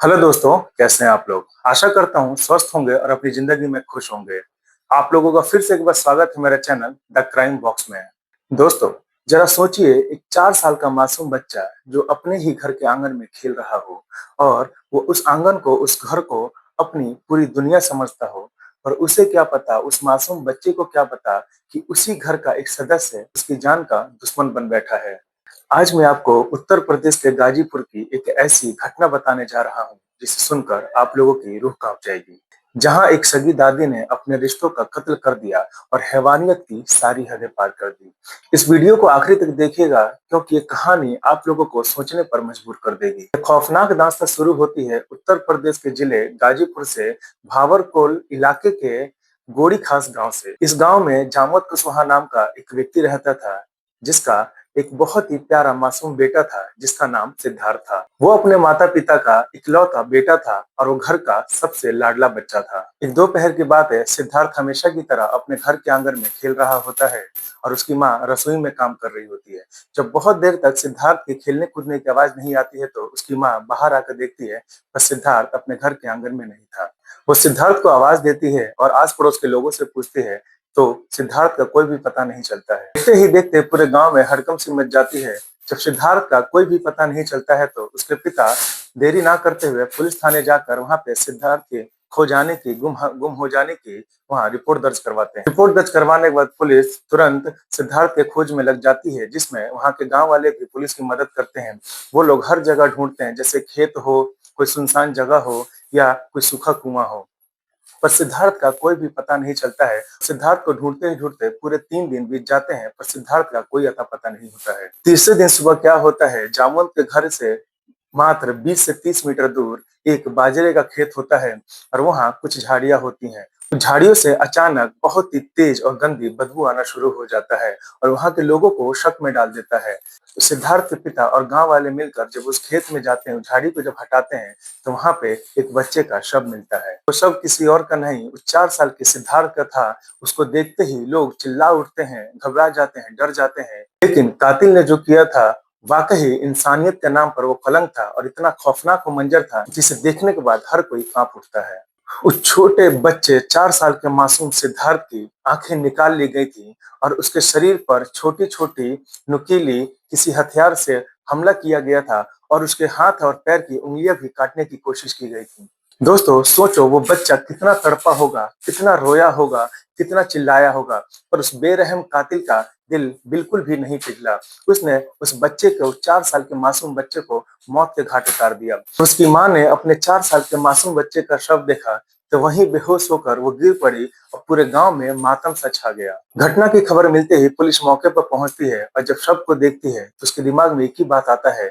Hello दोस्तों, कैसे हैं आप लोग। आशा करता हूँ स्वस्थ होंगे और अपनी जिंदगी में खुश होंगे। आप लोगों का फिर से एक बार स्वागत है मेरे चैनल द क्राइम बॉक्स में। दोस्तों, जरा सोचिए, एक 4 साल का मासूम बच्चा जो अपने ही घर के आंगन में खेल रहा हो और वो उस आंगन को, उस घर को अपनी पूरी दुनिया समझता हो। और उसे क्या पता, उस मासूम बच्चे को क्या पता कि उसी घर का एक सदस्य उसकी जान का दुश्मन बन बैठा है। आज मैं आपको उत्तर प्रदेश के गाजीपुर की एक ऐसी घटना बताने जा रहा हूँ जिसे सुनकर आप लोगों की रूह कांप जाएगी। जहाँ एक सगी दादी ने अपने रिश्तों का कत्ल कर दिया और हैवानियत की सारी हदें पार कर दी। इस वीडियो को आखिरी तक देखिएगा, क्योंकि ये कहानी आप लोगों को सोचने पर मजबूर कर देगी। ये खौफनाक दास्तां शुरू होती है उत्तर प्रदेश के जिले गाजीपुर से, भावरकोल इलाके के गोड़ी खास गांव से। इस गांव में जामोद कुशवाहा नाम का एक व्यक्ति रहता था, जिसका एक बहुत ही प्यारा मासूम बेटा था जिसका नाम सिद्धार्थ था। वो अपने माता पिता का इकलौता बेटा था और वो घर का सबसे लाडला बच्चा था। एक दोपहर की बात है, सिद्धार्थ हमेशा की तरह अपने घर के आंगन में खेल रहा होता है और उसकी माँ रसोई में काम कर रही होती है। जब बहुत देर तक सिद्धार्थ के खेलने कूदने की आवाज नहीं आती है तो उसकी माँ बाहर आकर देखती है, पर सिद्धार्थ अपने घर के आंगन में नहीं था। वो सिद्धार्थ को आवाज देती है और आस पड़ोस के लोगों से पूछती है, तो सिद्धार्थ का कोई भी पता नहीं चलता है। देखते ही देखते पूरे गांव में हड़कंप सी मच जाती है। जब सिद्धार्थ का कोई भी पता नहीं चलता है तो उसके पिता देरी ना करते हुए पुलिस थाने जाकर वहां पे सिद्धार्थ के खो जाने की, गुम हो जाने की वहां रिपोर्ट दर्ज करवाते हैं। रिपोर्ट दर्ज करवाने के बाद पुलिस तुरंत सिद्धार्थ के खोज में लग जाती है, जिसमें वहां के गांव वाले भी पुलिस की मदद करते हैं। वो लोग हर जगह ढूंढते हैं, जैसे खेत हो, कोई सुनसान जगह हो या कोई सूखा कुआं हो, पर सिद्धार्थ का कोई भी पता नहीं चलता है। सिद्धार्थ को ढूंढते ही ढूंढते पूरे 3 दिन बीत जाते हैं, पर सिद्धार्थ का कोई अता पता नहीं होता है। तीसरे दिन सुबह क्या होता है, जामुन के घर से मात्र 20 से 30 मीटर दूर एक बाजरे का खेत होता है और वहां कुछ झाड़ियां होती हैं। झाड़ियों से अचानक बहुत ही तेज और गंदी बदबू आना शुरू हो जाता है और वहां के लोगों को शक में डाल देता है। सिद्धार्थ के पिता और गांव वाले मिलकर जब उस खेत में जाते हैं, उस झाड़ी को जब हटाते हैं, तो वहां पे एक बच्चे का शव मिलता है। वो शव किसी और का नहीं, उस 4 साल के सिद्धार्थ का था। उसको देखते ही लोग चिल्ला उठते हैं, घबरा जाते हैं, डर जाते हैं। लेकिन कातिल ने जो किया था, वाकई इंसानियत के नाम पर वो कलंक था और इतना खौफनाक वो मंजर था जिसे देखने के बाद हर कोई कांप उठता है। उस छोटे बच्चे 4 साल के मासूम सिद्धार्थ की आंखें निकाल ली गई थी और उसके शरीर पर छोटी छोटी नुकीली किसी हथियार से हमला किया गया था और उसके हाथ और पैर की उंगलियां भी काटने की कोशिश की गई थी। दोस्तों, सोचो वो बच्चा कितना तड़पा होगा, कितना रोया होगा, कितना चिल्लाया होगा, पर उस बेरहम कातिल का दिल बिल्कुल भी नहीं पिघला। उसने उस बच्चे को, 4 साल के मासूम बच्चे को मौत के घाट उतार दिया। उसकी माँ ने अपने 4 साल के मासूम बच्चे का शव देखा तो वहीं बेहोश होकर वो गिर पड़ी और पूरे गांव में मातम सा छा गया। घटना की खबर मिलते ही पुलिस मौके पर पहुंचती है और जब शव को देखती है तो उसके दिमाग में एक ही बात आता है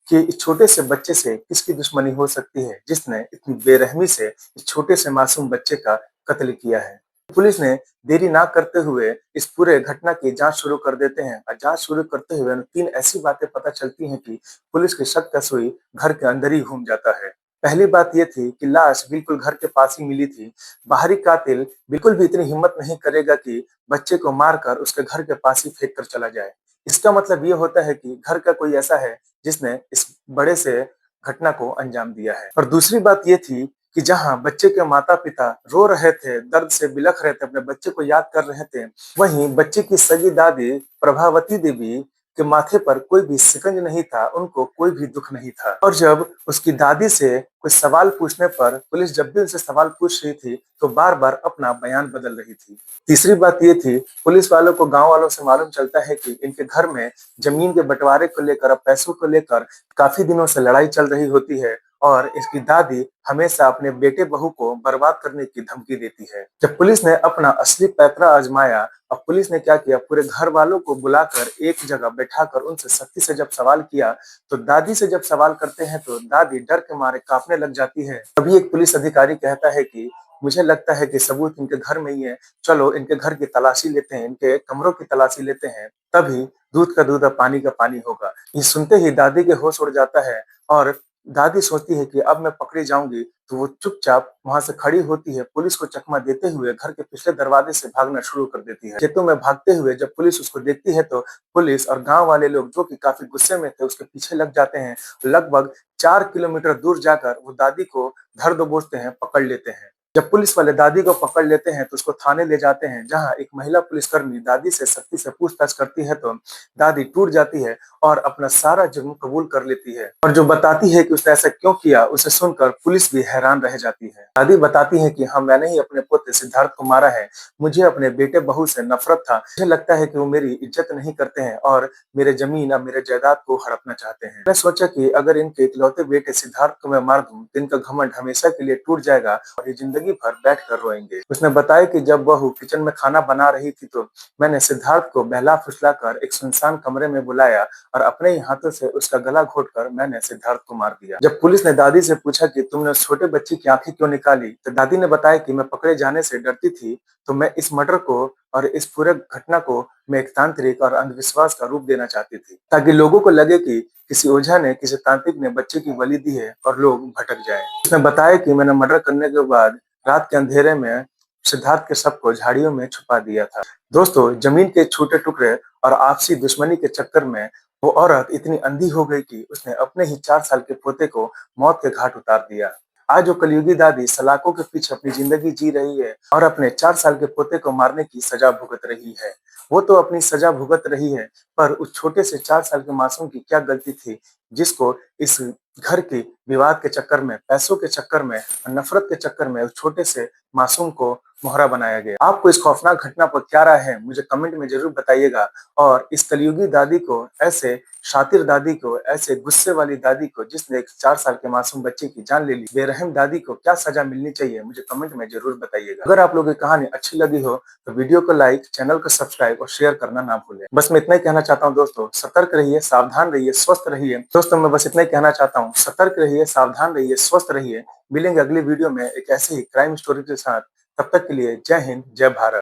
कि इस छोटे से बच्चे से किसकी दुश्मनी हो सकती है जिसने इतनी बेरहमी से इस छोटे से मासूम बच्चे का कत्ल किया है। पुलिस ने देरी ना करते हुए इस पूरे घटना की जांच शुरू कर देते हैं और जांच शुरू करते हुए 3 ऐसी बातें पता चलती हैं कि पुलिस की शक का सुई घर के अंदर ही घूम जाता है। पहली बात यह थी कि लाश बिल्कुल घर के पास ही मिली थी। बाहरी कातिल बिल्कुल भी इतनी हिम्मत नहीं करेगा कि बच्चे को मारकर उसके घर के पास ही फेंक कर चला जाए। इसका मतलब ये होता है कि घर का कोई ऐसा है जिसने इस बड़े से घटना को अंजाम दिया है। और दूसरी बात ये थी कि जहां बच्चे के माता पिता रो रहे थे, दर्द से बिलख रहे थे, अपने बच्चे को याद कर रहे थे, वहीं बच्चे की सगी दादी प्रभावती देवी के माथे पर कोई भी शिकंज नहीं था, उनको कोई भी दुख नहीं था। और जब उसकी दादी से कुछ सवाल पूछने पर पुलिस जब भी उनसे सवाल पूछ रही थी तो बार बार अपना बयान बदल रही थी। तीसरी बात ये थी, पुलिस वालों को गांव वालों से मालूम चलता है कि इनके घर में जमीन के बंटवारे को लेकर, अब पैसों को लेकर काफी दिनों से लड़ाई चल रही होती है और इसकी दादी हमेशा अपने बेटे बहू को बर्बाद करने की धमकी देती है। जब पुलिस ने अपना असली पैतरा आजमाया, अब पुलिस ने क्या किया, पूरे घर वालों को बुलाकर एक जगह बैठाकर उनसे सख्ती से जब सवाल किया तो दादी से जब सवाल करते हैं तो दादी डर के मारे कांपने लग जाती है। तभी एक पुलिस अधिकारी कहता है कि मुझे लगता है कि सबूत इनके घर में ही है, चलो इनके घर की तलाशी लेते हैं, इनके कमरों की तलाशी लेते हैं, तभी दूध का दूध और पानी का पानी होगा। ये सुनते ही दादी के होश उड़ जाता है और दादी सोचती है कि अब मैं पकड़ी जाऊंगी, तो वो चुपचाप वहां से खड़ी होती है, पुलिस को चकमा देते हुए घर के पिछले दरवाजे से भागना शुरू कर देती है। खेतों में भागते हुए जब पुलिस उसको देखती है तो पुलिस और गांव वाले लोग, जो कि काफी गुस्से में थे, उसके पीछे लग जाते हैं। लगभग 4 किलोमीटर दूर जाकर वो दादी को धर दबोचते हैं, पकड़ लेते हैं। जब पुलिस वाले दादी को पकड़ लेते हैं तो उसको थाने ले जाते हैं, जहाँ एक महिला पुलिसकर्मी दादी से सख्ती से पूछताछ करती है तो दादी टूट जाती है और अपना सारा जुर्म कबूल कर लेती है और जो बताती है कि उसने ऐसा क्यों किया, उसे सुनकर पुलिस भी हैरान रह जाती है। दादी बताती है कि हाँ, मैंने ही अपने पुत्र सिद्धार्थ को मारा है। मुझे अपने बेटे बहू से नफरत था। मुझे लगता है कि वो मेरी इज्जत नहीं करते हैं और मेरे जमीन और मेरे जायदाद को हड़पना चाहते हैं। मैं सोचा कि अगर इनके इकलौते बेटे सिद्धार्थ को मैं मार दूं तो इनका घमंड हमेशा के लिए टूट जाएगा और ये जिंदगी भर बैठ कर रोएंगे। उसने बताया कि जब बहू किचन में खाना बना रही थी तो मैंने सिद्धार्थ को बहला फुसला कर एक सुनसान कमरे में बुलाया और अपने ही हाथों से उसका गला घोटकर मैंने सिद्धार्थ को मार दिया। जब पुलिस ने दादी से पूछा कि तुमने उस छोटे बच्चे की आंखें क्यों निकाली, तो दादी ने बताया कि मैं पकड़े जाने से डरती थी, तो मैं इस मर्डर को और इस पूरे घटना को मैं एक तांत्रिक और अंधविश्वास का रूप देना चाहती थी, ताकि लोगों को लगे कि किसी ओझा ने, किसी तांत्रिक ने बच्चे की बलि दी है और लोग भटक जाएं। उसने बताया कि मैंने मर्डर करने के बाद रात के अंधेरे में सिद्धार्थ के शव को झाड़ियों में छुपा दिया था। दोस्तों, जमीन के छोटे टुकड़े और आपसी दुश्मनी के चक्कर में वो औरत इतनी अंधी हो गई कि उसने अपने ही 4 साल के पोते को मौत के घाट उतार दिया। आज वो कलयुगी दादी सलाखों के पीछे अपनी जिंदगी जी रही है और अपने 4 साल के पोते को मारने की सजा भुगत रही है। वो तो अपनी सजा भुगत रही है, पर उस छोटे से 4 साल के मासूम की क्या गलती थी, जिसको इस घर के विवाद के चक्कर में, पैसों के चक्कर में, नफरत के चक्कर में उस छोटे से मासूम को मोहरा बनाया गया। आपको इस खौफनाक घटना पर क्या राय है, मुझे कमेंट में जरूर बताइएगा। और इस कलयुगी दादी को, ऐसे शातिर दादी को, ऐसे गुस्से वाली दादी को, जिसने एक 4 साल के मासूम बच्चे की जान ले ली, बेरहम दादी को क्या सजा मिलनी चाहिए, मुझे कमेंट में जरूर बताइएगा। अगर आप लोगों की कहानी अच्छी लगी हो तो वीडियो को लाइक, चैनल को सब्सक्राइब और शेयर करना ना भूलें। बस मैं इतना ही कहना चाहता हूँ दोस्तों, सतर्क रहिए, सावधान रहिए, स्वस्थ रहिए। दोस्तों, मैं बस इतना ही कहना चाहता हूँ, सतर्क रहिए, सावधान रहिए, स्वस्थ रहिए। मिलेंगे अगली वीडियो में एक ऐसे ही क्राइम स्टोरी के साथ। तब तक के लिए जय हिंद, जय भारत।